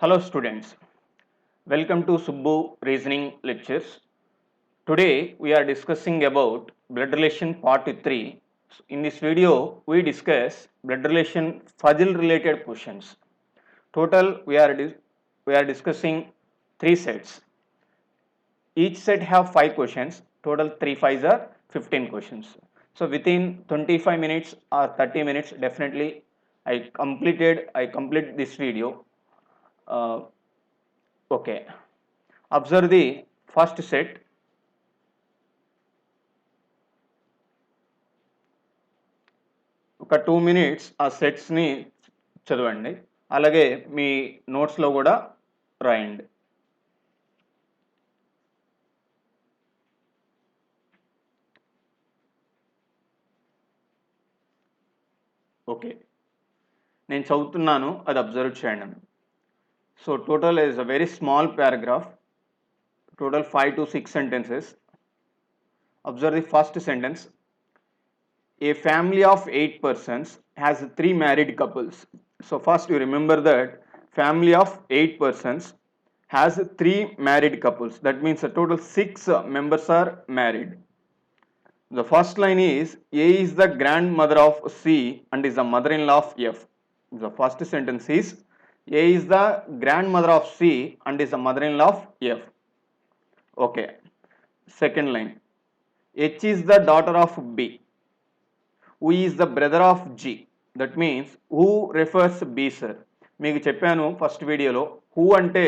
Hello students, welcome to Subbu Reasoning Lectures. Today we are discussing about blood relation part 3. In this video we discuss blood relation Fazil related questions. Total we are discussing 3 sets. Each set have 5 questions. Total 3 5s are 15 questions. So within 25 minutes or 30 minutes definitely I complete this video. Okay. Observe the first set. ఒక 2 minutes ఆ సెట్స్ని చదవండి. అలాగే మీ నోట్స్లో కూడా రాయండి. Okay, నేను చదువుతున్నాను, అది observe చేయండి. So total is a very small paragraph. Total 5 to 6 sentences. Observe the first sentence. A family of 8 persons has 3 married couples. So first you remember that family of 8 persons has 3 married couples. That means a total 6 members are married. The first line is A is the grandmother of C and is the mother-in-law of F. The first sentence is A is the grandmother of C and is the mother-in-law of F. Okay. Second line. H is the daughter of B. Who is the brother of G. That means who refers B, sir. మీకు చెప్పాను first వీడియోలో who అంటే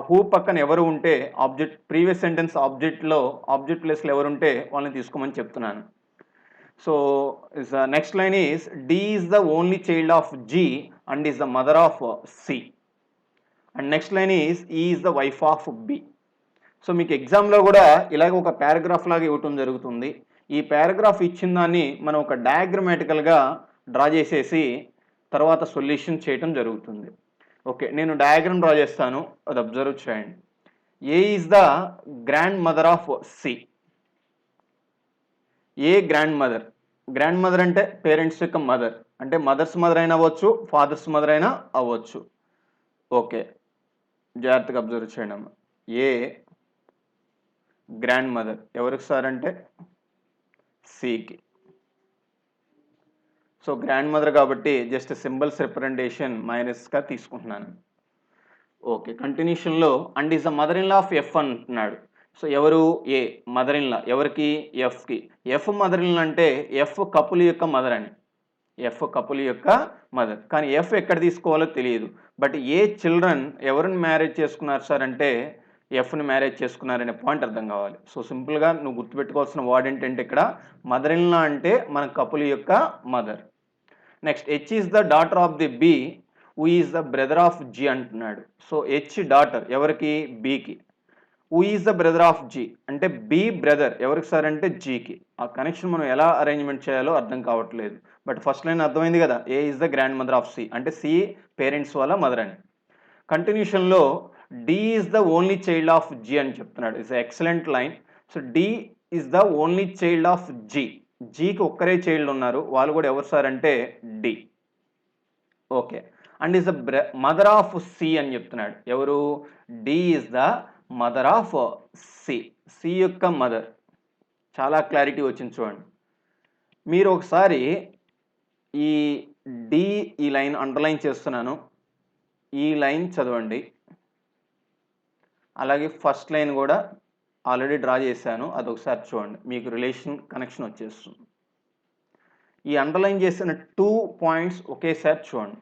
who పక్కన ఎవరు ఉంటే object previous sentence ఆబ్జెక్ట్లో object ప్లేస్లో ఎవరు ఉంటే వాళ్ళని తీసుకోమని చెప్తున్నాను. So next line is D is the only child of G and is the mother of C. And next line is E is the wife of B. So మీకు ఎగ్జామ్లో కూడా ఇలాగ ఒక పారాగ్రాఫ్ లాగా ఇవ్వటం జరుగుతుంది. ఈ పారాగ్రాఫ్ ఇచ్చిన దాన్ని మనం ఒక డయాగ్రమాటికల్గా డ్రా చేసేసి తర్వాత సొల్యూషన్ చేయటం జరుగుతుంది. ఓకే, నేను డయాగ్రామ్ డ్రా చేస్తాను, అది అబ్జర్వ్ చేయండి. A is the grandmother of C. A grandmother అంటే పేరెంట్స్ యొక్క మదర్, అంటే మదర్స్ మదర్ అయినా అవ్వచ్చు, ఫాదర్స్ మదర్ అయినా అవ్వచ్చు. ఓకే, జాగ్రత్తగా అబ్జర్వ్ చేయండి అమ్మ. ఏ గ్రాండ్ మదర్ ఎవరికి సార్ అంటే సికి. సో గ్రాండ్ మదర్ కాబట్టి జస్ట్ సింబల్స్ రిప్రజెంటేషన్ మైనస్గా తీసుకుంటున్నాను. ఓకే, కంటిన్యూషన్లో and is the mother in law of F అంటున్నాడు. సో ఎవరు ఏ మదర్ ఇన్ లా, ఎవరికి ఎఫ్కి. ఎఫ్ మదర్ ఇన్ లా అంటే ఎఫ్ కపుల్ యొక్క మదర్ అని, ఎఫ్ కపుల్ యొక్క మదర్. కానీ ఎఫ్ ఎక్కడ తీసుకోవాలో తెలియదు. బట్ ఏ చిల్డ్రన్ ఎవరిని మ్యారేజ్ చేసుకున్నారు సార్ అంటే ఎఫ్ని మ్యారేజ్ చేసుకున్నారనే పాయింట్ అర్థం కావాలి. సో సింపుల్గా నువ్వు గుర్తుపెట్టుకోవాల్సిన వర్డ్ ఏంటంటే ఇక్కడ మదర్ ఇన్ లా అంటే మన కపుల్ యొక్క mother. Next H is the daughter of the B who is the brother of G అంటున్నాడు. సో హెచ్ డాటర్ ఎవరికి బికి. Who is the brother of G అంటే బి బ్రదర్ ఎవరికి సార్ అంటే జీకి. ఆ కనెక్షన్ మనం ఎలా అరేంజ్మెంట్ చేయాలో అర్థం కావట్లేదు. బట్ ఫస్ట్ లైన్ అర్థమైంది కదా, A is the grandmother of C అంటే సి పేరెంట్స్ వాళ్ళ మదర్ అని. కంటిన్యూషన్లో D is the only child of G అని చెప్తున్నాడు. It's excellent line. So D is the only child of G. జీకి ఒక్కరే చైల్డ్ ఉన్నారు, వాళ్ళు కూడా ఎవరు సార్ అంటే D. Okay, and is the mother of C అని చెప్తున్నాడు. ఎవరు D is the mother of C, C యొక్క మదర్. చాలా క్లారిటీ వచ్చింది చూడండి. మీరు ఒకసారి ఈ డి ఈ లైన్ అండర్లైన్ చేస్తున్నాను, ఈ లైన్ చదవండి. అలాగే ఫస్ట్ లైన్ కూడా ఆల్రెడీ డ్రా చేశాను, అదొకసారి చూడండి, మీకు రిలేషన్ కనెక్షన్ వచ్చేస్తుంది. ఈ అండర్లైన్ చేసిన 2 పాయింట్స్ ఒకేసారి చూడండి.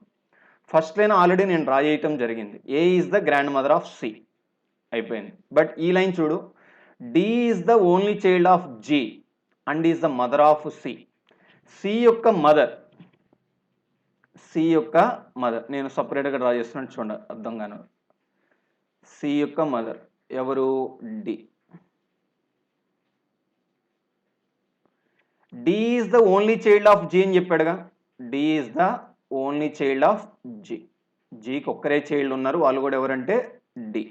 ఫస్ట్ లైన్ ఆల్రెడీ నేను డ్రా చేయటం జరిగింది, A is the grandmother of C అయిపోయింది. బట్ ఈ లైన్ చూడు, D is the only child of G and is the mother of C. C యొక్క మదర్, సి యొక్క మదర్ నేను సపరేట్గా డ్రా చేస్తున్నాను చూడండి అర్థంగాను. సి యొక్క మదర్ ఎవరు D. D is the only child of G అని చెప్పాడుగా, D is the only child of G. జీకి ఒక్కరే చైల్డ్ ఉన్నారు, వాళ్ళు కూడా ఎవరంటే డి.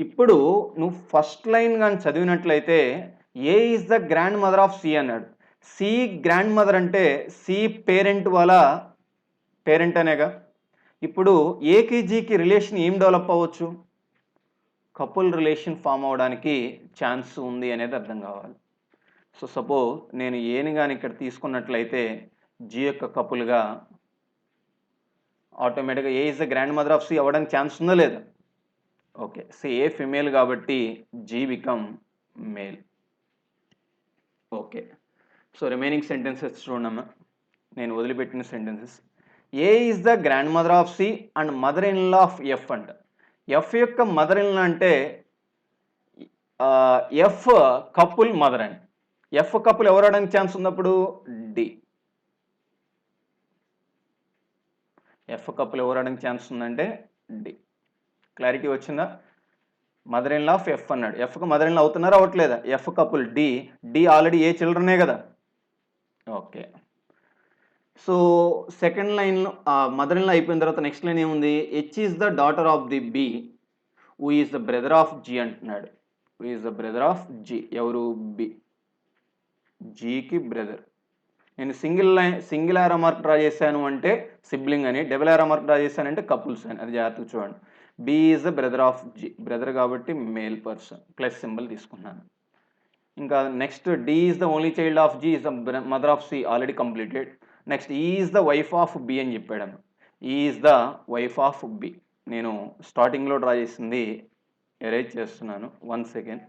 ఇప్పుడు నువ్వు ఫస్ట్ లైన్ కానీ చదివినట్లయితే A is the grandmother of C అన్నాడు. సి గ్రాండ్ మదర్ అంటే సి పేరెంట్ వాళ్ళ పేరెంట్ అనేగా. ఇప్పుడు ఏకి జీకి రిలేషన్ ఏం డెవలప్ అవ్వచ్చు? కపుల్ రిలేషన్ ఫామ్ అవ్వడానికి ఛాన్స్ ఉంది అనేది అర్థం కావాలి. సో సపోజ్ నేను ఏని కానీ ఇక్కడ తీసుకున్నట్లయితే జీ యొక్క కపుల్గా ఆటోమేటిక్గా A is the grandmother of C అవ్వడానికి ఛాన్స్ ఉందా లేదా? ఓకే, సి ఏ ఫిమేల్ కాబట్టి G become male. Okay, so remaining sentences చూడమ్మా, నేను వదిలిపెట్టిన sentences. A is the grandmother of C and mother in law of F అంట. F యొక్క mother in law అంటే F couple mother and F couple ఎవరు అవడానికి chance ఉన్నప్పుడు D. F couple ఎవరు అవడానికి ఛాన్స్ ఉందంటే డి. క్లారిటీ వచ్చిందా? Mother in law of F అన్నాడు, ఎఫ్కి మదర్ ఇన్ లా అవుతున్నారా అవట్లేదా? F couple D, D already A చిల్డ్రనే కదా. ఓకే, సో సెకండ్ లైన్లో మదర్ ఇన్ లా అయిపోయిన తర్వాత నెక్స్ట్ లైన్ ఏముంది? H is the daughter of the B who is the brother of G అంటున్నాడు. Who is the brother of G, ఎవరు? B, జీకి brother. నేను సింగిల్ ఆరో మార్క్ డ్రా చేశాను అంటే సిబ్లింగ్ అని, డబుల్ ఆరో మార్క్ డ్రా చేశానంటే కపుల్స్ అని, అది జాగ్రత్తగా చూడండి. B is the brother of G, brother కాబట్టి మేల్ పర్సన్, ప్లస్ సింబల్ తీసుకున్నాను. ఇంకా next D is the only child of G is the mother of C, already completed. Next E is the wife of B అని చెప్పాడు. E is the wife of B. నేను స్టార్టింగ్లో draw చేసింది erase చేస్తున్నాను, 1 second.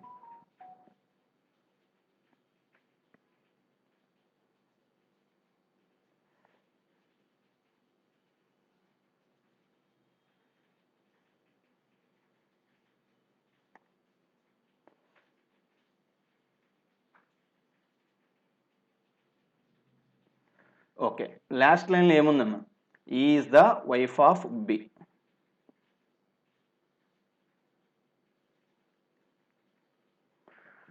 Okay, last లైన్లో ఏముందమ్మా? Is the wife of B.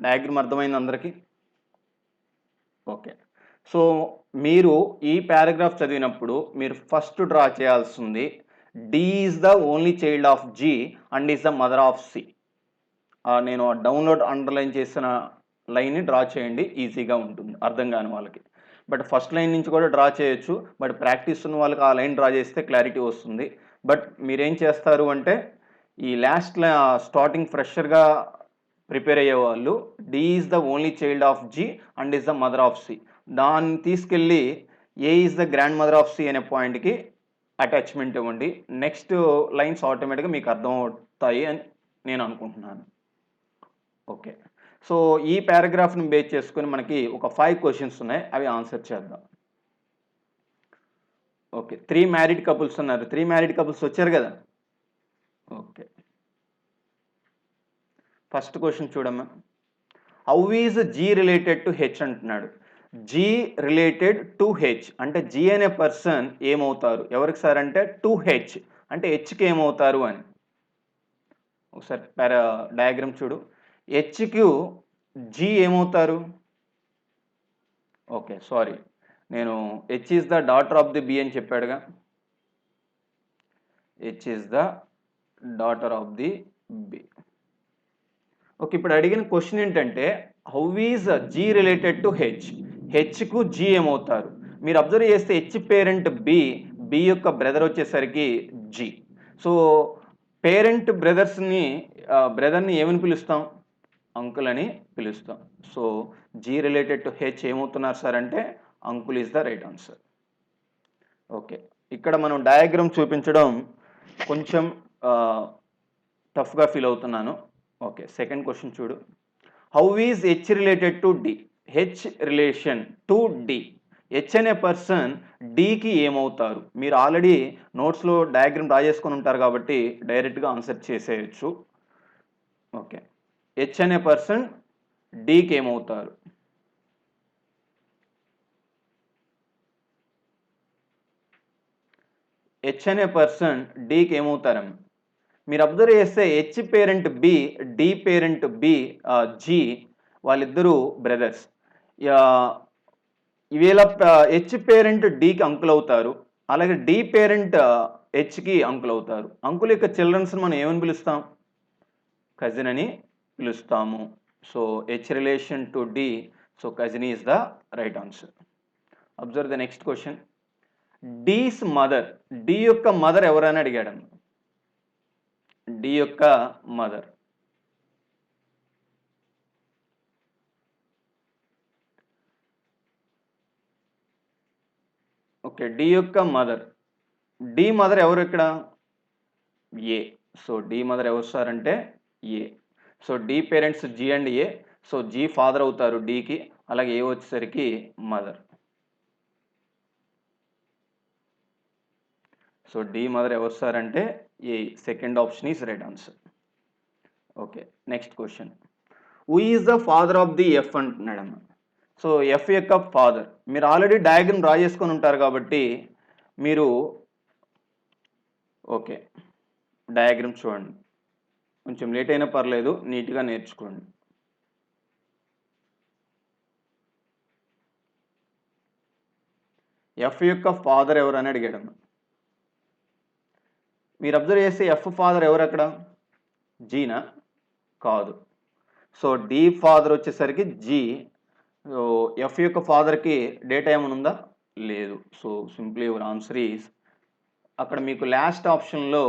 Diagram అర్థమైంది అందరికీ? ఓకే, సో మీరు ఈ పారాగ్రాఫ్ చదివినప్పుడు మీరు ఫస్ట్ డ్రా చేయాల్సింది D is the only child of G and is the mother of C. నేను డౌన్లోడ్ అండర్లైన్ చేసిన లైన్ని డ్రా చేయండి, ఈజీగా ఉంటుంది అర్థం కాని వాళ్ళకి. బట్ ఫస్ట్ లైన్ నుంచి కూడా డ్రా చేయొచ్చు, బట్ ప్రాక్టీస్ ఉన్న వాళ్ళకి ఆ లైన్ డ్రా చేస్తే క్లారిటీ వస్తుంది. బట్ మీరేం చేస్తారు అంటే ఈ లాస్ట్ స్టార్టింగ్ ఫ్రెషర్గా ప్రిపేర్ అయ్యే వాళ్ళు D is the only child of G and is the mother of C, దాన్ని తీసుకెళ్ళి A is the grandmother of C అనే పాయింట్కి అటాచ్మెంట్ ఇవ్వండి. నెక్స్ట్ లైన్స్ ఆటోమేటిక్గా మీకు అర్థం అవుతాయి అని నేను అనుకుంటున్నాను. ఓకే, సో ఈ పారాగ్రాఫ్ని బేస్ చేసుకుని మనకి ఒక 5 క్వశ్చన్స్ ఉన్నాయి, అవి ఆన్సర్ చేద్దాం. ఓకే, 3 మ్యారీడ్ కపుల్స్ ఉన్నారు, 3 మ్యారీడ్ కపుల్స్ వచ్చారు కదా. ఓకే, ఫస్ట్ క్వశ్చన్ చూడమ్మా. How is G related to H అంటున్నాడు. జీ రిలేటెడ్ టు హెచ్ అంటే జీ అనే పర్సన్ ఏమవుతారు ఎవరికి సార్ అంటే టు హెచ్ అంటే హెచ్కి ఏమవుతారు అని. ఒకసారి డయాగ్రామ్ చూడు. హెచ్కు జీ ఏమవుతారు? ఓకే సారీ, నేను H is the daughter of the B అని చెప్పాడుగా. H is the daughter of the B. Okay, ఇప్పుడు అడిగిన క్వశ్చన్ ఏంటంటే how is G related to H, హెచ్కు జీ ఏమవుతారు? మీరు అబ్జర్వ్ చేస్తే హెచ్ పేరెంట్ బి, బి యొక్క బ్రదర్ వచ్చేసరికి జీ. సో పేరెంట్ బ్రదర్ని ఏమని పిలుస్తాం? అంకుల్ అని పిలుస్తాం. So G related to H ఏమవుతున్నారు సార్ అంటే uncle is the right answer. Okay, ఇక్కడ మనం డయాగ్రామ్ చూపించడం కొంచెం టఫ్గా ఫీల్ అవుతున్నాను. ఓకే, సెకండ్ క్వశ్చన్ చూడు. How is H related to D, H relation to D, H అనే పర్సన్ డికి ఏమవుతారు? మీరు ఆల్రెడీ నోట్స్లో డయాగ్రామ్ డ్రా చేసుకొని ఉంటారు కాబట్టి డైరెక్ట్గా ఆన్సర్ చేసేయచ్చు. ఓకే, హెచ్ అనే పర్సన్ డికి ఏమవుతారు? హెచ్ అనే పర్సన్ డికి ఏమవుతారమ్మ? మీరు అబ్జర్వ్ చేస్తే H parent B, D parent B, G, వాళ్ళిద్దరూ బ్రదర్స్. వీళ్ళ హెచ్ పేరెంట్ డికి అంకుల్ అవుతారు, అలాగే డి పేరెంట్ హెచ్కి అంకుల్ అవుతారు. అంకుల్ యొక్క చిల్డ్రన్స్ మనం ఏమని పిలుస్తాం? కజిన్ అని పిలుస్తాము. So H relation to D, so cousin is the right answer. Observe the next question. D's mother, D యొక్క మదర్ ఎవరని అడిగాడు. డి యొక్క మదర్. ఓకే, డి యొక్క మదర్. డి మదర్ ఎవరు ఇక్కడ? ఏ. సో డి మదర్ ఎవరు సార్ అంటే A. So D parents G and A. So G father అవుతారు డికి, అలాగే ఏ వచ్చేసరికి మదర్. సో డి మదర్ ఎవరు సార్ అంటే A. Second option is right answer. Okay, next question. Who is the father of the F అంటున్నాడు. So F యొక్క father, మీరు already diagram draw చేసుకొని ఉంటారు కాబట్టి మీరు ఓకే డయాగ్రామ్ చూడండి. కొంచెం లేట్ అయినా పర్లేదు, నీట్గా నేర్చుకోండి. ఎఫ్ యొక్క ఫాదర్ ఎవరు అని అడిగాడు. మీరు అబ్జర్వ్ చేస్తే ఎఫ్ ఫాదర్ ఎవరు అక్కడ? జీనా? కాదు. సో డి ఫాదర్ వచ్చేసరికి జీ. సో ఎఫ్ యొక్క ఫాదర్కి డేటా ఏమైనా ఉందా? లేదు. So simply your answer is, అక్కడ మీకు లాస్ట్ ఆప్షన్లో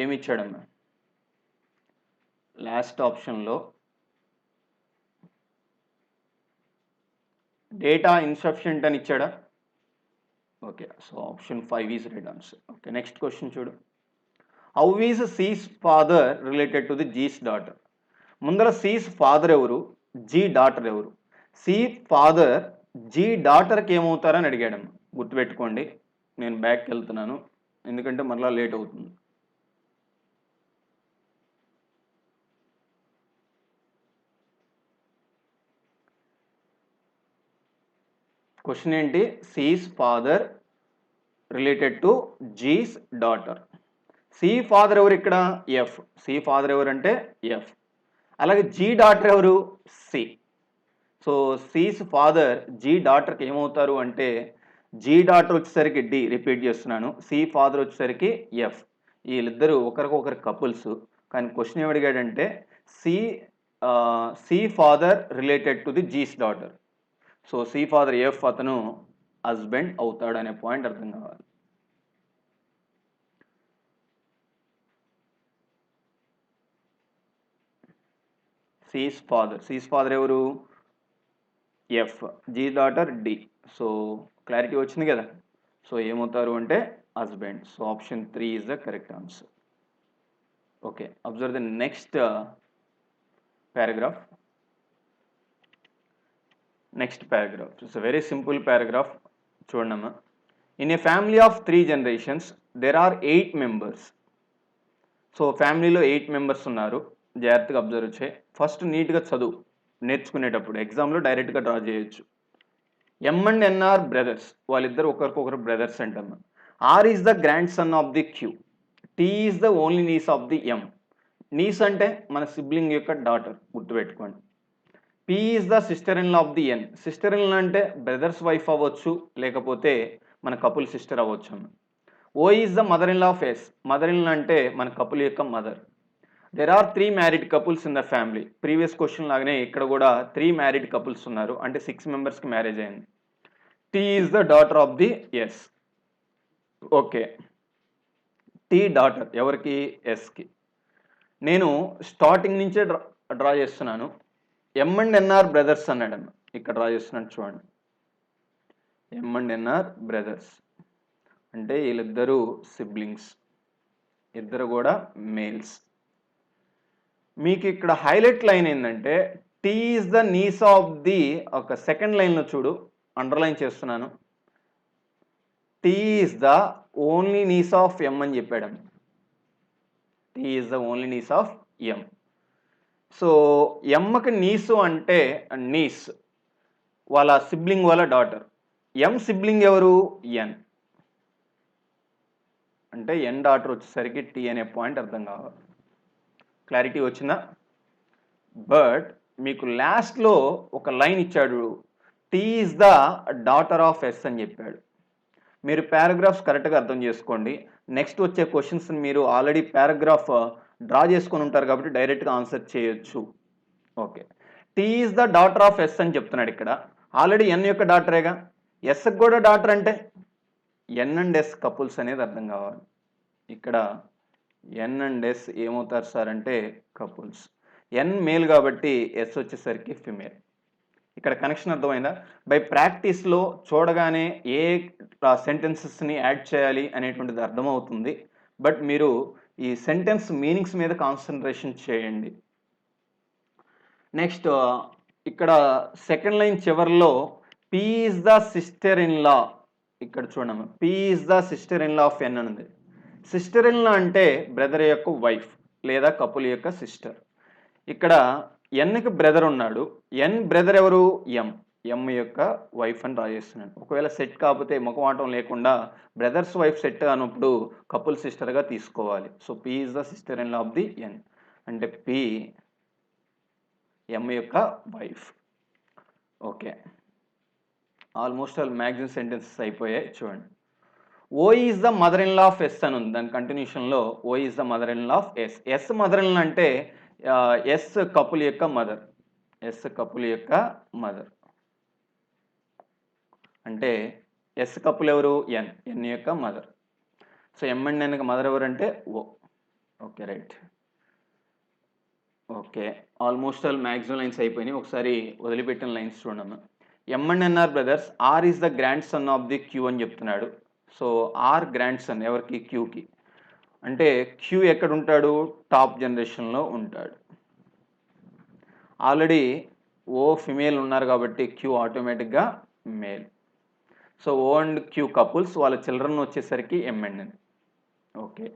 ఏమి ఇచ్చాడమ్మా? లాస్ట్ ఆప్షన్లో డేటా ఇన్సఫిషియంట్ అని ఇచ్చాడా? Okay, so option 5 is right answer. Okay, next question చూడు. How is C's father related to the G's daughter? ముందర సీస్ ఫాదర్ ఎవరు, జీ డాటర్ ఎవరు? సి ఫాదర్ జీ డాటర్కి ఏమవుతారని అడిగాడమ్మ. గుర్తుపెట్టుకోండి, నేను బ్యాక్కి వెళ్తున్నాను ఎందుకంటే మరలా లేట్ అవుతుంది. క్వశ్చన్ ఏంటి? C's father related to G's daughter. C father ఎవరు ఇక్కడ? ఎఫ్. సి ఫాదర్ ఎవరు అంటే ఎఫ్. అలాగే జీ డాటర్ ఎవరు? C. So C's father G డాటర్కి ఏమవుతారు అంటే, జీ డాటర్ వచ్చేసరికి డి, రిపీట్ చేస్తున్నాను, సి ఫాదర్ వచ్చేసరికి ఎఫ్. వీళ్ళిద్దరూ ఒకరికొకరు కపుల్స్. కానీ క్వశ్చన్ ఏమి అడిగాడంటే C father related to the G's daughter. So C father F అతను హస్బెండ్ అవుతాడు అనే పాయింట్ అర్థం కావాలి. సీస్ ఫాదర్ ఎవరు? F. G daughter D. So clarity వచ్చింది కదా. సో ఏమవుతారు అంటే husband. So option 3 is the correct answer. Okay, observe the next paragraph. Next paragraph. It's a very simple paragraph. చూడమ్మా. In a family of 3 generations, there are 8 members. So ఫ్యామిలీలో 8 members ఉన్నారు. జాగ్రత్తగా observe చేయి. First నీట్గా చదువు, నేర్చుకునేటప్పుడు ఎగ్జామ్లో డైరెక్ట్గా డ్రా చేయొచ్చు. ఎం అండ్ ఎన్ఆర్ బ్రదర్స్, వాళ్ళిద్దరు ఒకరికొకరు బ్రదర్స్ అంటమ్మా. R is the grandson of the Q. T is the only niece of the M. Niece అంటే మన సిబ్లింగ్ యొక్క డాటర్, గుర్తుపెట్టుకోండి. P is the sister in law of the N. Sister in law అంటే brother's wife అవ్వచ్చు, లేకపోతే మన couple sister అవ్వచ్చు అమ్మ. O is the mother in law of S. Mother in law అంటే మన కపుల్ యొక్క mother. There are 3 married couples in the family. Previous question లాగానే ఇక్కడ కూడా 3 మ్యారీడ్ కపుల్స్ ఉన్నారు, అంటే 6 మెంబర్స్కి మ్యారేజ్ అయింది. T is the daughter of the S. Okay, T daughter ఎవరికి? ఎస్కి. నేను స్టార్టింగ్ నుంచే డ్రా చేస్తున్నాను. ఎం అండ్ ఎన్ఆర్ బ్రదర్స్ అన్నాడు. ఇక్కడ డ్రా చేస్తున్నాను చూడండి. ఎం అండ్ ఎన్ఆర్ బ్రదర్స్ అంటే వీళ్ళిద్దరూ సిబ్లింగ్స్, ఇద్దరు కూడా మేల్స్. మీకు ఇక్కడ హైలైట్ లైన్ ఏంటంటే T is the niece of the, ఒక సెకండ్ లైన్లో చూడు, అండర్లైన్ చేస్తున్నాను. T is the only niece of M అని చెప్పాడు. T is the only niece of M. So ఎమ్మకి నీసు అంటే నీస్, వాళ్ళ సిబ్లింగ్ వాళ్ళ డాటర్. ఎం సిబ్లింగ్ ఎవరు? ఎన్. అంటే ఎన్ డాటర్ వచ్చేసరికి టీ అనే పాయింట్ అర్థం కావాలి. క్లారిటీ వచ్చిందా? బట్ మీకు లాస్ట్లో ఒక లైన్ ఇచ్చాడు, T is the daughter of S అని చెప్పాడు. మీరు పారాగ్రాఫ్స్ కరెక్ట్గా అర్థం చేసుకోండి. నెక్స్ట్ వచ్చే క్వశ్చన్స్ మీరు ఆల్రెడీ పారాగ్రాఫ్ డ్రా చేసుకొని ఉంటారు కాబట్టి డైరెక్ట్గా ఆన్సర్ చేయొచ్చు. Okay, T is the daughter of S అని చెప్తున్నాడు ఇక్కడ. ఆల్రెడీ ఎన్ యొక్క డాటరేగా. ఎస్కి కూడా డాటర్ అంటే ఎన్ అండ్ ఎస్ కపుల్స్ అనేది అర్థం కావాలి. ఇక్కడ ఎన్ అండ్ ఎస్ ఏమవుతారు సార్ అంటే కపుల్స్. ఎన్ మేల్ కాబట్టి ఎస్ వచ్చేసరికి ఫిమేల్. ఇక్కడ కనెక్షన్ అర్థమైందా? బై ప్రాక్టీస్లో చూడగానే ఏ సెంటెన్సెస్ని యాడ్ చేయాలి అనేటువంటిది అర్థమవుతుంది. బట్ మీరు ఈ సెంటెన్స్ మీనింగ్స్ మీద కాన్సన్ట్రేషన్ చేయండి. నెక్స్ట్ ఇక్కడ సెకండ్ లైన్ చివరిలో P is the sister in law. ఇక్కడ చూడము, P is the sister in law of N అని ఉంది. సిస్టర్ ఇన్ లా అంటే బ్రదర్ యొక్క వైఫ్ లేదా కపుల్ యొక్క సిస్టర్. ఇక్కడ ఎన్కి బ్రదర్ ఉన్నాడు. ఎన్ బ్రదర్ ఎవరు? ఎం యొక్క వైఫ్ అని రాజేస్తున్నాను. ఒకవేళ సెట్ కాకపోతే ముఖమాటం లేకుండా బ్రదర్స్ వైఫ్ సెట్ అన్నప్పుడు కపుల్ సిస్టర్గా తీసుకోవాలి. So P is the sister in law of the N అంటే పి ఎం యొక్క wife. Okay, almost all maximum sentences అయిపోయాయి. చూడండి, O is the mother in law of S అని ఉంది. దాని కంటిన్యూషన్లో O is the mother in law of S. S mother in law అంటే S couple యొక్క మదర్. ఎస్ కపుల్ యొక్క mother అంటే ఎస్ కపుల్ ఎవరు? ఎన్ యొక్క మదర్. సో ఎం అండ్ ఎన్కి మదర్ ఎవరు అంటే O. Okay right. Okay, almost all maximum lines అయిపోయినాయి. ఒకసారి వదిలిపెట్టిన లైన్స్ చూడమ్మా. M and N are brothers. R is the grandson of the Q అని చెప్తున్నాడు. సో ఆర్ గ్రాండ్ సన్ ఎవరికి? క్యూకి. అంటే క్యూ ఎక్కడ ఉంటాడు? టాప్ జనరేషన్లో ఉంటాడు. ఆల్రెడీ ఓ ఫిమేల్ ఉన్నారు కాబట్టి క్యూ ఆటోమేటిక్గా male. So O and Q couples, వాళ్ళ చిల్డ్రన్ వచ్చేసరికి M and N. Okay,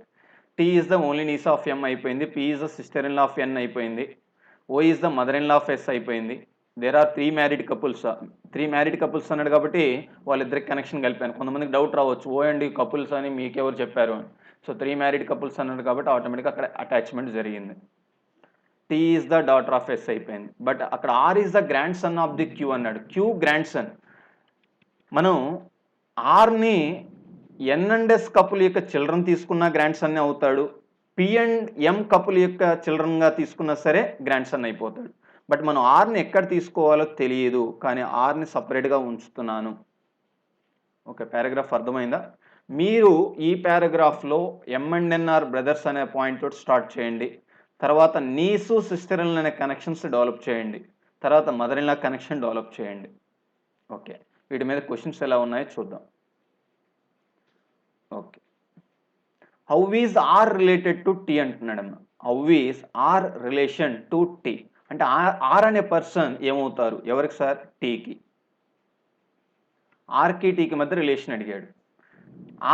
T is the only niece of M అయిపోయింది. P is the sister in law of N అయిపోయింది. O is the mother in law of S అయిపోయింది. There are 3 married couples. 3 married couples అన్నాడు కాబట్టి వాళ్ళిద్దరికి connection కలిపాను. కొంతమందికి doubt రావచ్చు, ఓ and couples అని మీకెవరు చెప్పారు అని. సో 3 మ్యారీడ్ కపుల్స్ అన్నాడు కాబట్టి ఆటోమేటిక్గా అక్కడ అటాచ్మెంట్ జరిగింది. T is the daughter of S అయిపోయింది. బట్ అక్కడ R is the grandson of the Q అన్నాడు. Q grandson. మనం ఆర్ని ఎన్ అండ్ ఎస్ కపుల్ యొక్క చిల్డ్రన్ తీసుకున్న గ్రాండ్ సన్ అవుతాడు. పి అండ్ ఎం కపుల్ యొక్క చిల్డ్రన్గా తీసుకున్నా సరే గ్రాండ్ సన్ అయిపోతాడు. బట్ మనం ఆర్ని ఎక్కడ తీసుకోవాలో తెలియదు, కానీ ఆర్ని సపరేట్గా ఉంచుతున్నాను. ఓకే, పారాగ్రాఫ్ అర్థమైందా? మీరు ఈ పారాగ్రాఫ్లో M and N are brothers అనే పాయింట్ తోటి స్టార్ట్ చేయండి. తర్వాత నీసు సిస్టర్ ఇన్ లా అనే కనెక్షన్స్ డెవలప్ చేయండి. తర్వాత mother in law connection develop చేయండి. ఓకే, వీటి మీద క్వశ్చన్స్ ఎలా ఉన్నాయో చూద్దాం. Okay, how is R related to T అంటున్నాడమ్మా. How is R relation to T అంటే ఆర్ అనే పర్సన్ ఏమవుతారు? ఎవరికి సార్? టీకి. ఆర్కి టీకి మధ్య రిలేషన్ అడిగాడు.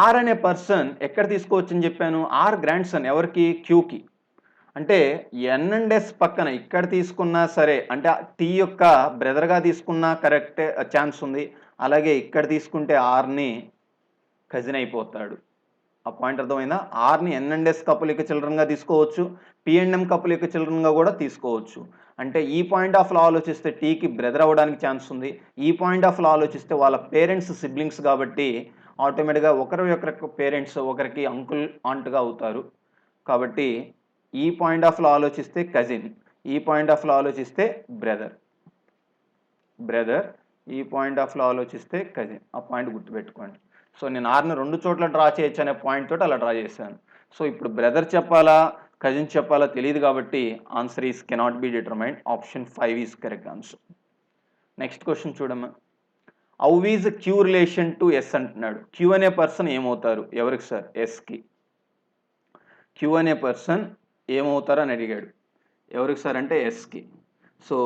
ఆర్ అనే పర్సన్ ఎక్కడ తీసుకోవచ్చు అని చెప్పాను? ఆర్ గ్రాండ్ సన్ ఎవరికి? క్యూకి. అంటే ఎన్ అండ్ ఎస్ పక్కన ఇక్కడ తీసుకున్నా సరే, అంటే టీ యొక్క బ్రదర్గా తీసుకున్నా కరెక్టే ఛాన్స్ ఉంది. అలాగే ఇక్కడ తీసుకుంటే ఆర్ని కజిన్ అయిపోతాడు. ఆ పాయింట్ అర్థమైందా? ఆర్ని ఎన్ అండ్ ఎస్ కపుల్ యొక్క చిల్డ్రన్గా తీసుకోవచ్చు, పి అండ్ ఎం కపుల్ యొక్క చిల్డ్రన్గా కూడా తీసుకోవచ్చు. అంటే ఈ పాయింట్ ఆఫ్ లో ఆలోచిస్తే టీకి బ్రదర్ అవ్వడానికి ఛాన్స్ ఉంది. ఈ పాయింట్ ఆఫ్ లో ఆలోచిస్తే వాళ్ళ పేరెంట్స్ సిబ్లింగ్స్ కాబట్టి ఆటోమేటిక్గా ఒకరికి పేరెంట్స్ ఒకరికి అంకుల్ ఆంట్గా అవుతారు. కాబట్టి ఈ పాయింట్ ఆఫ్ లో ఆలోచిస్తే కజిన్, ఈ పాయింట్ ఆఫ్ లో ఆలోచిస్తే బ్రదర్. ఈ పాయింట్ ఆఫ్ లో ఆలోచిస్తే కజిన్. ఆ పాయింట్ గుర్తుపెట్టుకోండి. సో నేను ఆర్ని 2 చోట్ల డ్రా చేయొచ్చు అనే పాయింట్ తోటి అలా డ్రా చేశాను. సో ఇప్పుడు బ్రదర్ చెప్పాలా కజిన్ చెప్పాలా తెలియదు కాబట్టి answer is cannot be determined. Option 5 is correct answer. Next question చూడమ్మా. How is Q relation to S అంటున్నాడు. క్యూ అనే పర్సన్ ఏమవుతారు? ఎవరికి సార్? ఎస్కి. క్యూ అనే పర్సన్ ఏమవుతారు అని అడిగాడు. ఎవరికి సార్ అంటే ఎస్కి. So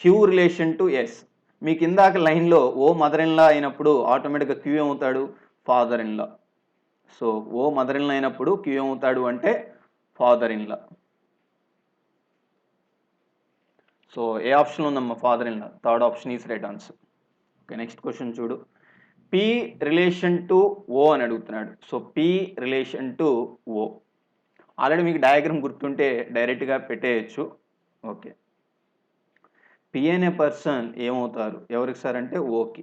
Q relation to S. మీకు ఇందాక లైన్లో ఓ మదర్ ఇన్ లా అయినప్పుడు ఆటోమేటిక్గా క్యూ ఏమవుతాడు? Father in law. So O mother in law అయినప్పుడు క్యూ ఏమవుతాడు అంటే ఫాదర్ ఇన్ లా. సో ఏ ఆప్షన్ ఉందమ్మా? Father in law. Third option is right answer. Okay, next question చూడు. పి రిలేషన్ టు ఓ అని అడుగుతున్నాడు. So P relation to O. Already మీకు diagram గుర్తుంటే డైరెక్ట్గా పెట్టేయచ్చు. ఓకే, పి అనే పర్సన్ ఏమవుతారు? ఎవరికి సార్ అంటే ఓకి.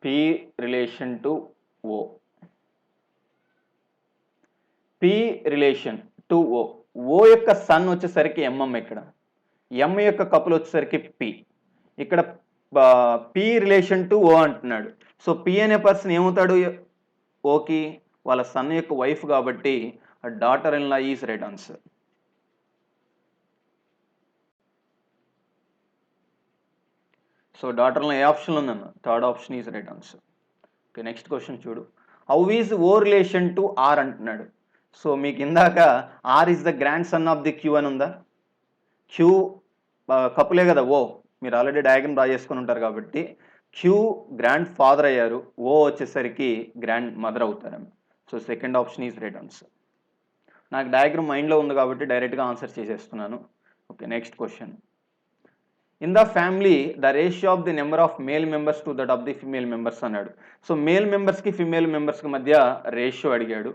P relation to O. P relation to O. O యొక్క సన్ వచ్చేసరికి ఎంఎం ఇక్కడ. ఎం యొక్క కపుల్ వచ్చేసరికి పి. ఇక్కడ పి రిలేషన్ టు ఓ అంటున్నాడు. సో పి అనే పర్సన్ ఏమవుతాడు ఓకి? వాళ్ళ సన్ యొక్క వైఫ్ కాబట్టి daughter in law is right answer. So daughter in law ఏ ఆప్షన్ ఉందన్న? Third option is right answer. Okay, next question చూడు. How is O relation to R అంటున్నాడు. సో మీకు ఇందాక R is the grandson of the Q అని ఉందా? Queue కపులే కదా ఓ, మీరు ఆల్రెడీ డయాగ్రామ్ డ్రా చేసుకుని ఉంటారు కాబట్టి క్యూ గ్రాండ్ ఫాదర్ అయ్యారు, ఓ వచ్చేసరికి గ్రాండ్ మదర్ అవుతారు. So second option is right answer. నాకు డయాగ్రామ్ మైండ్లో ఉంది కాబట్టి డైరెక్ట్గా ఆన్సర్ చేసేస్తున్నాను. Okay, next question. In the family the ratio of the number of male members to that of the female members అన్నాడు. సో మేల్ మెంబర్స్కి female మెంబర్స్కి మధ్య రేషియో అడిగాడు.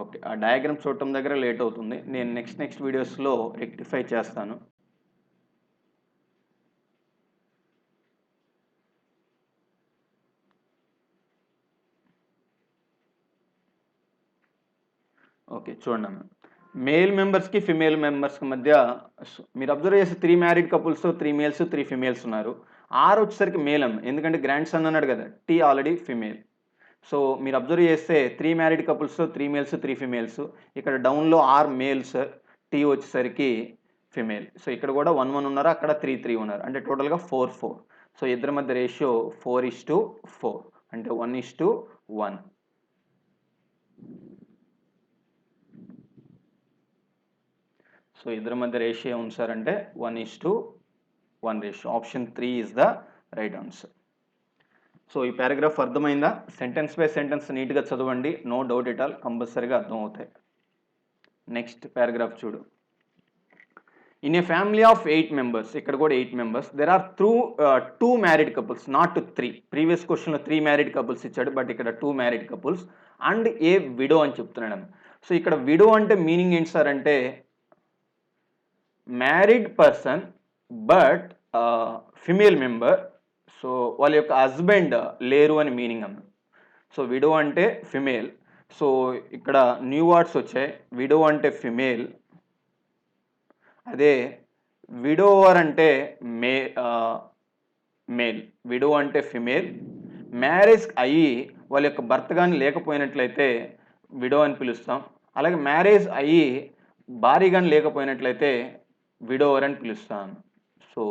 ఓకే, ఆ డయాగ్రామ్ చూడటం దగ్గర లేట్ అవుతుంది, నేను నెక్స్ట్ వీడియోస్లో రెక్టిఫై చేస్తాను. ఓకే చూడండి, మేల్ మెంబర్స్కి ఫిమేల్ మెంబర్స్కి మధ్య మీరు అబ్జర్వ్ చేస్తే 3 మ్యారీడ్ కపుల్స్, 3 మేల్స్ 3 ఫిమేల్స్ ఉన్నారు. ఆర్ వచ్చేసరికి మేల్ ఎందుకంటే గ్రాండ్ సన్ అన్నాడు కదా, టీ ఆల్రెడీ ఫిమేల్. సో మీరు అబ్జర్వ్ చేస్తే 3 మ్యారీడ్ కపుల్స్ 3 మేల్స్ 3 ఫిమేల్స్, ఇక్కడ డౌన్లో ఆర్ మేల్స్, టీ వచ్చేసరికి ఫిమేల్. సో ఇక్కడ కూడా 1 1 ఉన్నారు, అక్కడ 3 3 ఉన్నారు, అంటే టోటల్గా 4 4. సో ఇద్దరి మధ్య రేషియో 4:4, అంటే 1:1. సో ఇద్దరి మధ్య రేషియో ఉంది సార్ అంటే 1:1 ratio. Option 3 is the right answer. So ఈ పారాగ్రాఫ్ అర్థమైందా? సెంటెన్స్ బై సెంటెన్స్ నీట్గా చదవండి, నో డౌట్ ఎట్ ఆల్, కంపల్సరీగా అర్థమవుతాయి. నెక్స్ట్ పారాగ్రాఫ్ చూడు. In a family of 8 members, ఇక్కడ కూడా 8 members, there are 2 married couples, not 3. Previous క్వశ్చన్లో 3 మ్యారీడ్ కపుల్స్ ఇచ్చాడు, బట్ ఇక్కడ 2 married couples and a widow అని చెప్తున్నాడు. సో ఇక్కడ విడో అంటే మీనింగ్ ఏంటి సార్ అంటే married person but female member, so వాళ్ళ యొక్క హస్బెండ్ లేరు అని మీనింగ్ అన్న. సో విడో అంటే ఫిమేల్, సో ఇక్కడ న్యూ వర్డ్స్ వచ్చాయి. విడో అంటే ఫిమేల్, అదే విడోవర్ అంటే మేల్. విడో అంటే ఫిమేల్, మ్యారేజ్ అయ్యి వాళ్ళ యొక్క భర్త కానీ లేకపోయినట్లయితే విడో అని పిలుస్తాం. అలాగే మ్యారేజ్ అయ్యి భార్య కానీ లేకపోయినట్లయితే విడోవర్ అని పిలుస్తాం. So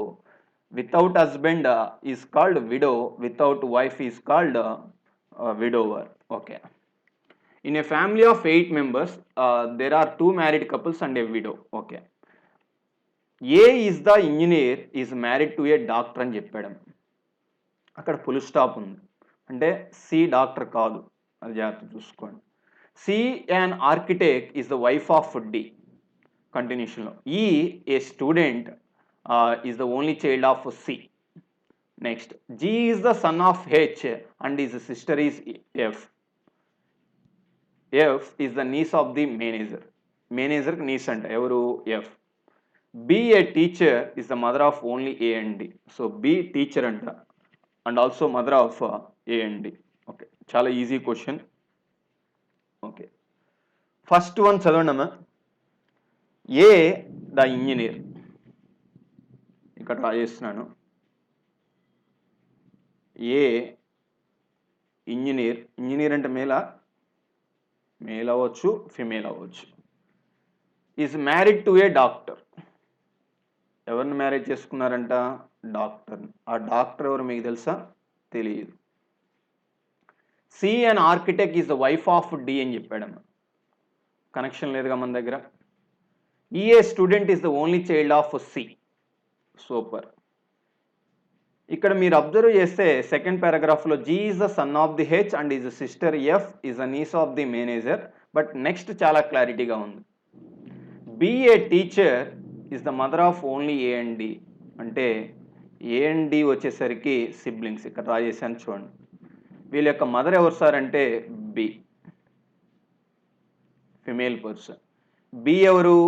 without husband is called widow, without wife is called widower. Okay, in a family of 8 members there are 2 married couples and a widow. Okay, A is the engineer is married to a doctor అని చెప్పాడు. అక్కడ full stop ఉంది, అంటే C doctor కాదు, అది జాగ్రత్త చూసుకోండి. C an architect is the wife of D. కంటిన్యూషన్లో E a student is the only child of C. Next G is the son of H and is sister is F. F is the niece of the manager. మేనేజర్కి niece అంట ఎవరు? F. B a teacher is the mother of only A and D. So B teacher అంట and also mother of A and D. Okay, చాలా easy question. Okay, first one చదవండి అమ్మా. A the engineer, ఇక్కడ రాజేస్తున్నాను. A engineer, engineer అంటే male అవ్వచ్చు, female అవ్వచ్చు. Is married to a doctor. ఎవరిని మ్యారేజ్ చేసుకున్నారంట? డాక్టర్. ఆ డాక్టర్ ఎవరు మీకు తెలుసా? తెలియదు. C and architect is the wife of D అని చెప్పాడమ్మా. కనెక్షన్ లేదుగా మన దగ్గర. E a student is the only child of C. Super. ఇక్కడ మీరు అబ్జర్వ్ చేస్తే సెకండ్ పారాగ్రాఫ్లో G is the son of the H and is sister F is the niece of the manager. But next చాలా క్లారిటీగా ఉంది. B a teacher is the mother of only A and D. అంటే A and D వచ్చేసరికి siblings. ఇక్కడ రాజేశాను చూడండి. వీళ్ళ యొక్క మదర్ ఎవరు సార్ అంటే బి, ఫిమేల్ పర్సన్. బి ఎవరు?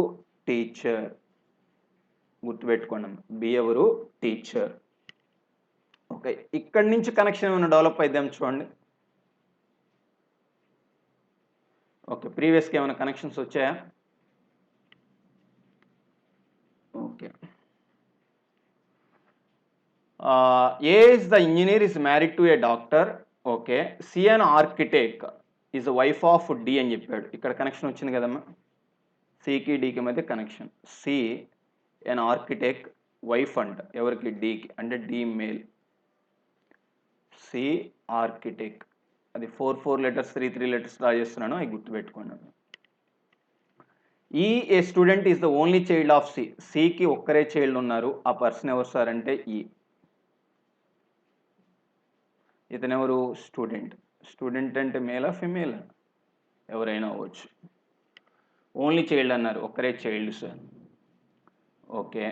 టీచర్. గుర్తుపెట్టుకోండి, బి ఎవరు? టీచర్. ఓకే, ఇక్కడి నుంచి కనెక్షన్ ఏమైనా డెవలప్ అయిద్దాం చూడండి. ఓకే, ప్రీవియస్గా ఏమైనా కనెక్షన్స్ వచ్చాయా? Okay. A is the engineer is married to a doctor. Okay. C an architect is the wife of D అని చెప్పాడు. ఇక్కడ కనెక్షన్ వచ్చింది కదమ్మా. సికి డికి మధ్య connection. C an architect wife అంట ఎవరికి డికి, అంటే డి మేల్. సి ఆర్కిటెక్ట్, అది 4 లెటర్స్ 3 లెటర్స్ రాజేస్తున్నాను, అవి గుర్తుపెట్టుకున్నాను. E a student is the only child of C. సికి ఒక్కరే చైల్డ్ ఉన్నారు, ఆ పర్సన్ ఎవరు సార్ అంటే ఈ. ఇతనెవరు? స్టూడెంట్. స్టూడెంట్ అంటే మేలా ఫిమేలా? ఎవరైనా అవ్వచ్చు. ఓన్లీ చైల్డ్ అన్నారు, ఒక్కరే చైల్డ్ సార్. ఓకే.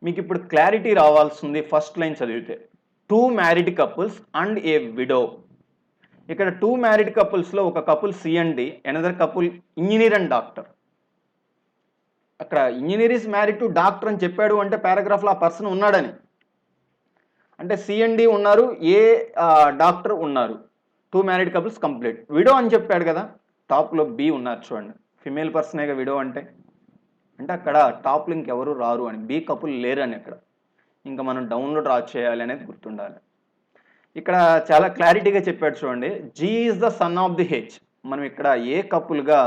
మీకు ఇప్పుడు క్లారిటీ రావాల్సింది ఫస్ట్ లైన్ చదివితే. 2 married couples and a widow. ఇక్కడ 2 మ్యారీడ్ కపుల్స్లో ఒక couple C and D, another couple engineer and doctor. అక్కడ engineer is married to doctor అని చెప్పాడు అంటే పారాగ్రాఫ్లో ఆ పర్సన్ ఉన్నాడని. అంటే సిఎండి ఉన్నారు, ఏ డాక్టర్ ఉన్నారు, 2 మ్యారీడ్ కపుల్స్ కంప్లీట్. విడో అని చెప్పాడు కదా, టాప్లో బి ఉన్నారు చూడండి, ఫిమేల్ పర్సనేగా విడో అంటే అక్కడ టాప్లో ఇంకెవరు రారు అని, బి కపుల్ లేరు అని. అక్కడ ఇంకా మనం డౌన్లో డ్రా చేయాలి అనేది గుర్తుండాలి. ఇక్కడ చాలా క్లారిటీగా చెప్పాడు చూడండి, G is the son of the H. మనం ఇక్కడ ఏ కపుల్గా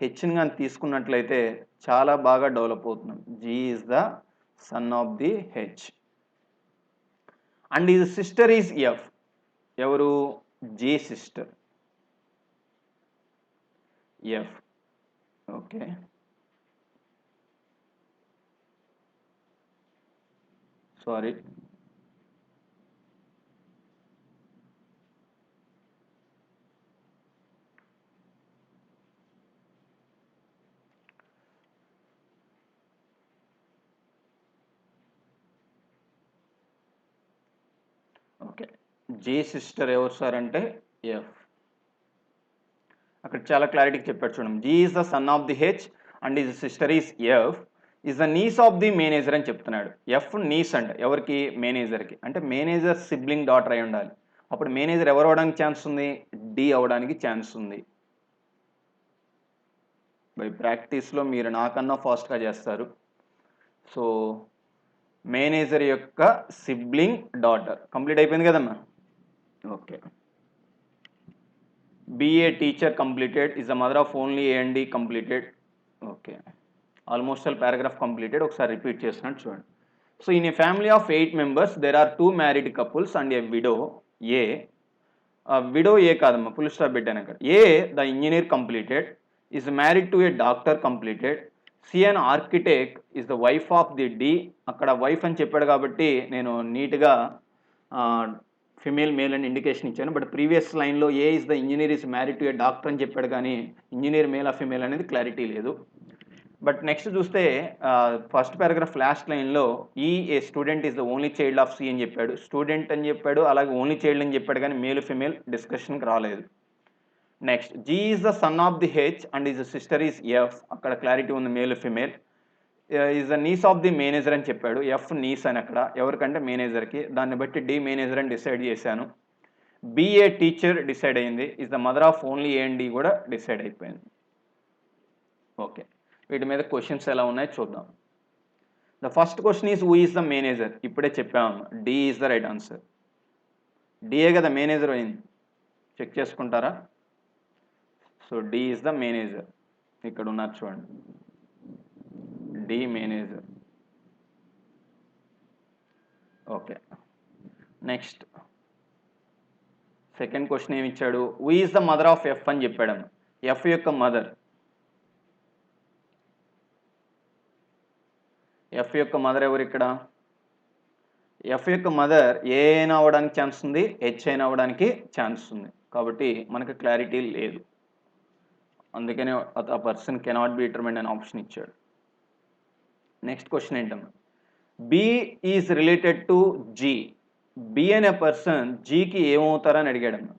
హెచ్ని కానీ తీసుకున్నట్లయితే చాలా బాగా డెవలప్ అవుతున్నాం. G is the son of the H and his sister is F. ఎవరు? J sister F. Okay. Sorry, okay. J sister ఎవరు సార్ అంటే ఎఫ్. అక్కడ చాలా క్లారిటీగా చెప్పాడు చూడండి, G is the son of the H and his sister is F, is the niece of the manager అని చెప్తున్నాడు. ఎఫ్ నీస్ అంట ఎవరికి? మేనేజర్కి. అంటే మేనేజర్ సిబ్లింగ్ డాటర్ అయి ఉండాలి. అప్పుడు మేనేజర్ ఎవరు అవడానికి ఛాన్స్ ఉంది? డి అవడానికి ఛాన్స్ ఉంది. బై ప్రాక్టీస్లో మీరు నాకన్నా ఫాస్ట్గా చేస్తారు. సో మేనేజర్ యొక్క సిబ్లింగ్ డాటర్ కంప్లీట్ అయిపోయింది కదమ్మా. Okay. B a teacher completed, is the mother of only A and D completed. Okay. Almost all paragraph completed. ఒకసారి రిపీట్ చేస్తున్నాడు చూడండి. So in a family of 8 members there are 2 married couples and a widow. A widow A కాదమ్మా, full stop పెట్టాను అక్కడ. A the engineer completed, is married to a doctor completed. C and architect is the wife of the D. అక్కడ wife అని చెప్పాడు కాబట్టి నేను నీట్గా female male అని ఇండికేషన్ ఇచ్చాను. బట్ ప్రీవియస్ లైన్లో A is the engineer is married to a doctor అని చెప్పాడు, కానీ ఇంజనీర్ మేల్ ఆ ఫిమేల్ అనేది క్లారిటీ లేదు. బట్ నెక్స్ట్ చూస్తే ఫస్ట్ పారాగ్రాఫ్ లాస్ట్ లైన్లో E a student is the only child of C అని చెప్పాడు, స్టూడెంట్ అని చెప్పాడు, అలాగే ఓన్లీ చైల్డ్ అని చెప్పాడు, కానీ మేల్ ఫిమేల్ డిస్కషన్కి రాలేదు. Next G is the son of the H and is sister is F. అక్కడ క్లారిటీ ఉంది, male female. Is the niece of the manager అని చెప్పాడు, ఎఫ్ నీస్ అని అక్కడ ఎవరికంటే మేనేజర్కి. దాన్ని బట్టి డి మేనేజర్ అని డిసైడ్ చేశాను. బిఏ టీచర్ డిసైడ్ అయింది, is the mother of only A and D కూడా డిసైడ్ అయిపోయింది. ఓకే. వీటి మీద క్వశ్చన్స్ ఎలా ఉన్నాయో చూద్దాం. The first question is who is the manager. ఇప్పుడే చెప్పాము, D is the right answer. డిఏ కదా మేనేజర్ అయింది, చెక్ చేసుకుంటారా? So D is the manager. ఇక్కడ ఉన్నారు చూడండి, D manager. Okay. Next second question ఏమి ఇచ్చాడు? Who is the mother of F అని చెప్పాడు. ఎఫ్ యొక్క మదర్. ఎఫ్ యొక్క మదర్ ఎవరు ఇక్కడ? ఎఫ్ యొక్క మదర్ ఏ అయినా అవ్వడానికి ఛాన్స్ ఉంది, హెచ్ అయినా అవ్వడానికి ఛాన్స్ ఉంది. కాబట్టి మనకు క్లారిటీ లేదు, అందుకనే ఆ పర్సన్ కెనాట్ బి డిటర్మైన్డ్ అనే ఆప్షన్ ఇచ్చాడు. నెక్స్ట్ క్వశ్చన్ ఏంటమ్మా? B is related to G. B అనే పర్సన్ జీకి ఏమవుతారని అడిగాడమ్మా.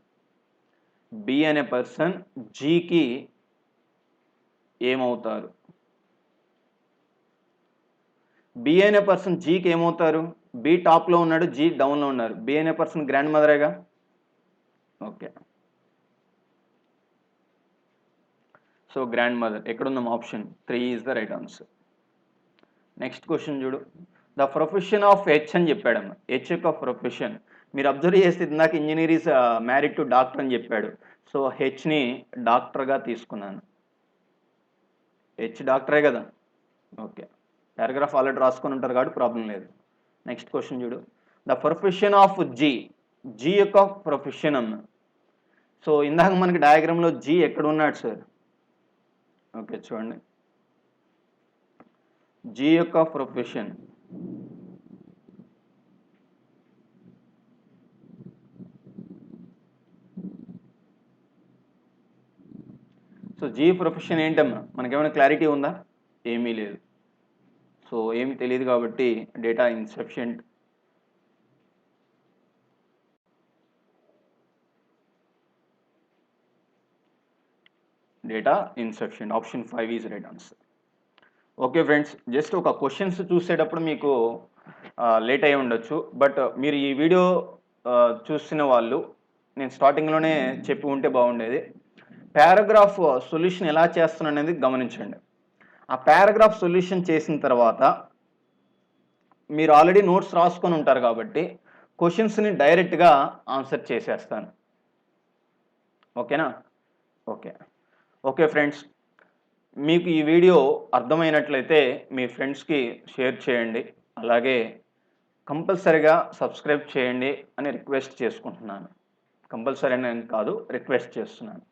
బి అనే పర్సన్ జీకి ఏమవుతారు? బి అనే పర్సన్ జీకి ఏమవుతారు? బి టాప్లో ఉన్నాడు, జీ డౌన్లో ఉన్నారు. బి అనే పర్సన్ గ్రాండ్ మదరేగా. ఓకే. సో గ్రాండ్ మదర్ ఎక్కడుందాం? Option 3 is the right answer. Next question చూడు. ద ప్రొఫెషన్ ఆఫ్ హెచ్ అని చెప్పాడమ్మ. హెచ్ యొక్క ప్రొఫెషన్ మీరు అబ్జర్వ్ చేస్తే ఇందాక engineer is married to doctor అని చెప్పాడు. సో హెచ్ని డాక్టర్గా తీసుకున్నాను. హెచ్ డాక్టరే కదా. ఓకే, పారాగ్రాఫ్ ఆల్రెడీ రాసుకొని ఉంటారు కాబట్టి ప్రాబ్లం లేదు. నెక్స్ట్ క్వశ్చన్ చూడు. The profession of G, G యొక్క ప్రొఫెషన్ అన్న. సో ఇందాక మనకి డయాగ్రామ్లో జీ ఎక్కడ ఉన్నాడు సార్? ఓకే చూడండి, జీ యొక్క ప్రొఫెషన్ సో జీ ప్రొఫెషన్ ఏంటమ్మా? మనకేమైనా క్లారిటీ ఉందా? ఏమీ లేదు. సో ఏమి తెలియదు కాబట్టి data insufficient. Data insufficient. Option 5 is right answer. Okay friends, just ఒక క్వశ్చన్స్ చూసేటప్పుడు మీకు లేట్ అయి ఉండొచ్చు. బట్ మీరు ఈ వీడియో చూసిన వాళ్ళు నేను స్టార్టింగ్లోనే చెప్పి ఉంటే బాగుండేది. పారాగ్రాఫ్ సొల్యూషన్ ఎలా చేస్తున్నాను అనేది గమనించండి. ఆ పారాగ్రాఫ్ సొల్యూషన్ చేసిన తర్వాత మీరు ఆల్రెడీ నోట్స్ రాసుకొని ఉంటారు కాబట్టి క్వశ్చన్స్ని డైరెక్ట్గా ఆన్సర్ చేసేస్తాను. ఓకేనా? ఓకే. ఓకే ఫ్రెండ్స్, మీకు ఈ వీడియో అర్థమైనట్లయితే మీ ఫ్రెండ్స్కి షేర్ చేయండి. అలాగే కంపల్సరీగా సబ్స్క్రైబ్ చేయండి అని రిక్వెస్ట్ చేసుకుంటున్నాను. కంపల్సరీ అని కాదు, రిక్వెస్ట్ చేస్తున్నాను.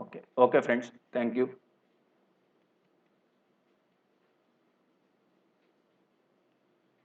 Okay. Okay friends, thank you.